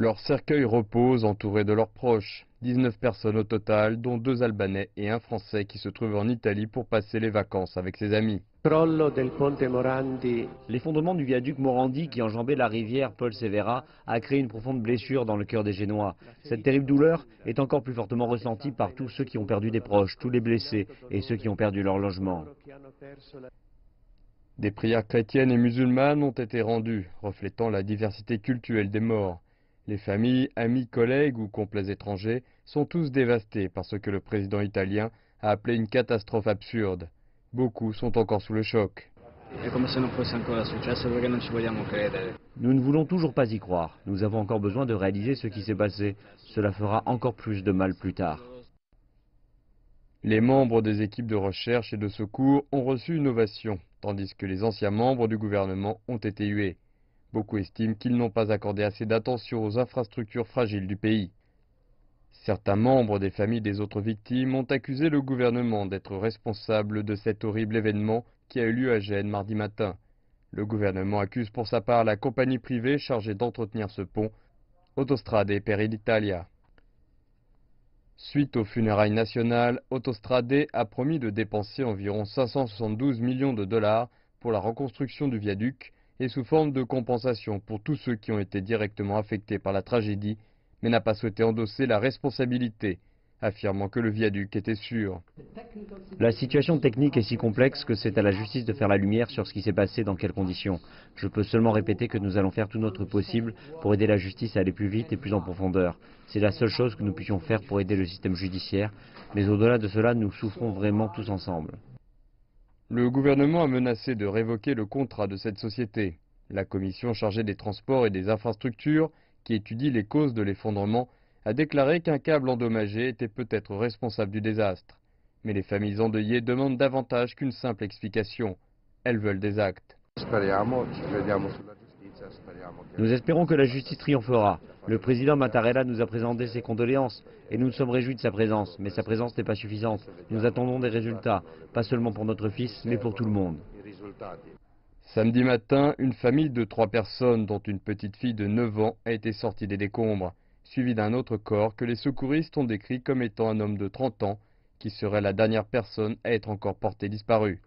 Leur cercueil repose entouré de leurs proches. 19 personnes au total, dont 2 Albanais et un Français qui se trouvent en Italie pour passer les vacances avec ses amis. L'effondrement du viaduc Morandi qui enjambait la rivière Paul Severa a créé une profonde blessure dans le cœur des Génois. Cette terrible douleur est encore plus fortement ressentie par tous ceux qui ont perdu des proches, tous les blessés et ceux qui ont perdu leur logement. Des prières chrétiennes et musulmanes ont été rendues, reflétant la diversité culturelle des morts. Les familles, amis, collègues ou complets étrangers sont tous dévastés par ce que le président italien a appelé une catastrophe absurde. Beaucoup sont encore sous le choc. Nous ne voulons toujours pas y croire. Nous avons encore besoin de réaliser ce qui s'est passé. Cela fera encore plus de mal plus tard. Les membres des équipes de recherche et de secours ont reçu une ovation, tandis que les anciens membres du gouvernement ont été hués. Beaucoup estiment qu'ils n'ont pas accordé assez d'attention aux infrastructures fragiles du pays. Certains membres des familles des autres victimes ont accusé le gouvernement d'être responsable de cet horrible événement qui a eu lieu à Gênes mardi matin. Le gouvernement accuse pour sa part la compagnie privée chargée d'entretenir ce pont, Autostrade per l'Italia. Suite aux funérailles nationales, Autostrade a promis de dépenser environ 572 millions de dollars pour la reconstruction du viaduc et sous forme de compensation pour tous ceux qui ont été directement affectés par la tragédie, mais n'a pas souhaité endosser la responsabilité, affirmant que le viaduc était sûr. La situation technique est si complexe que c'est à la justice de faire la lumière sur ce qui s'est passé, dans quelles conditions. Je peux seulement répéter que nous allons faire tout notre possible pour aider la justice à aller plus vite et plus en profondeur. C'est la seule chose que nous puissions faire pour aider le système judiciaire, mais au-delà de cela, nous souffrons vraiment tous ensemble. Le gouvernement a menacé de révoquer le contrat de cette société. La commission chargée des transports et des infrastructures, qui étudie les causes de l'effondrement, a déclaré qu'un câble endommagé était peut-être responsable du désastre. Mais les familles endeuillées demandent davantage qu'une simple explication. Elles veulent des actes. Nous espérons que la justice triomphera. Le président Mattarella nous a présenté ses condoléances et nous nous sommes réjouis de sa présence, mais sa présence n'est pas suffisante. Nous attendons des résultats, pas seulement pour notre fils, mais pour tout le monde. Samedi matin, une famille de 3 personnes, dont une petite fille de 9 ans, a été sortie des décombres, suivie d'un autre corps que les secouristes ont décrit comme étant un homme de 30 ans, qui serait la dernière personne à être encore portée disparue.